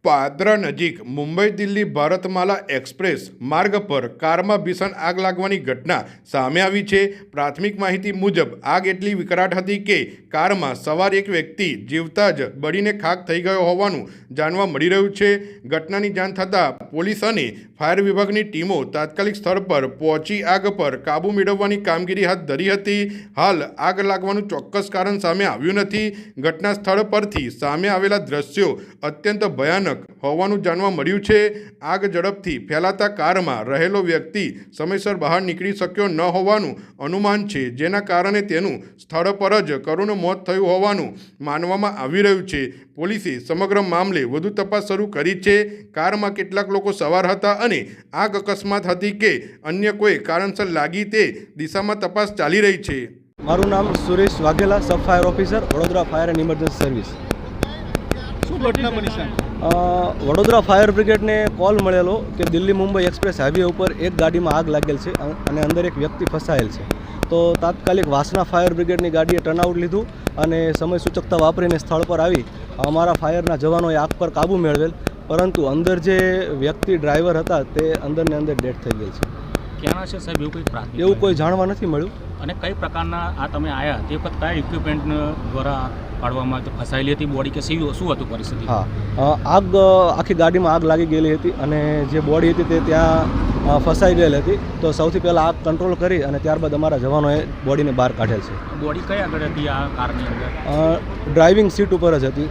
પાદરા નજીક મુંબઈ દિલ્હી ભારતમાલા એક્સપ્રેસ માર્ગ પર કારમાં ભીષણ આગ લાગવાની ઘટના સામે આવી છે। પ્રાથમિક માહિતી મુજબ આગ એટલી વિકરાળ હતી કે કારમાં સવાર એક વ્યક્તિ જીવતા જ બળીને ખાખ થઈ ગયો હોવાનું જાણવા મળી રહ્યું છે। ઘટનાની જાણ થતાં પોલીસ અને ફાયર વિભાગની ટીમો તાત્કાલિક સ્થળ પર પહોંચી આગ પર કાબૂ મેળવવાની કામગીરી હાથ ધરી હતી। હાલ આગ લાગવાનું ચોક્કસ કારણ સામે આવ્યું નથી। ઘટના સ્થળ પરથી સામે આવેલા દ્રશ્યો અત્યંત ભયાનક હોવાનું જાણવા મળ્યું છે। આગ ઝડપથી ફેલાતા કારમાં રહેલો વ્યક્તિ સમયસર બહાર નીકળી શક્યો ન હોવાનું અનુમાન છે, જેના કારણે તેનું સ્થળ પર જ કરુણ મોત થયું હોવાનું માનવામાં આવી રહ્યું છે। પોલીસે સમગ્ર મામલે વધુ તપાસ શરૂ કરી છે। કારમાં કેટલાક લોકો સવાર હતા અને આગ અકસ્માત હતી કે અન્ય કોઈ કારણસર લાગી તે દિશામાં તપાસ ચાલી રહી છે। મારું નામ સુરેશ વાઘેલા, સબ fire officer, Vadodara fire and emergency service. શું ઘટના બની છે? વડોદરા ફાયર બ્રિગેડને કોલ મળેલો કે દિલ્હી મુંબઈ એક્સપ્રેસ હાઈવે ઉપર એક ગાડીમાં આગ લાગેલ છે અને અંદર એક વ્યક્તિ ફસાયેલ છે। તો તાત્કાલિક વાસના ફાયર બ્રિગેડની ગાડીએ ટર્નઆઉટ લીધું અને સમય સૂચકતા વાપરીને સ્થળ પર આવી અમારા ફાયરના જવાનોએ આગ પર કાબૂ મેળવેલ, પરંતુ અંદર જે વ્યક્તિ ડ્રાઈવર હતા તે અંદરને અંદર ડેડ થઈ ગયેલ છે। ક્યાંના છે સાહેબ, એવું કોઈ જાણવા નથી મળ્યું। અને કઈ પ્રકારના આ તમે આવ્યા તે વખત કયા ઇક્વિપમેન્ટ દ્વારા પાડવામાં ફસાયેલી હતી બોડી કે શું હતું પરિસ્થિતિ? હા, આગ આખી ગાડીમાં આગ લાગી ગયેલી હતી અને જે બોડી હતી તે ત્યાં ફસાઈ ગયેલી હતી। તો સૌથી પહેલાં આગ કંટ્રોલ કરી અને ત્યારબાદ અમારા જવાનોએ બોડીને બહાર કાઢેલ છે। બોડી કઈ આગળ હતી આ કારની અંદર? ડ્રાઇવિંગ સીટ ઉપર જ હતી।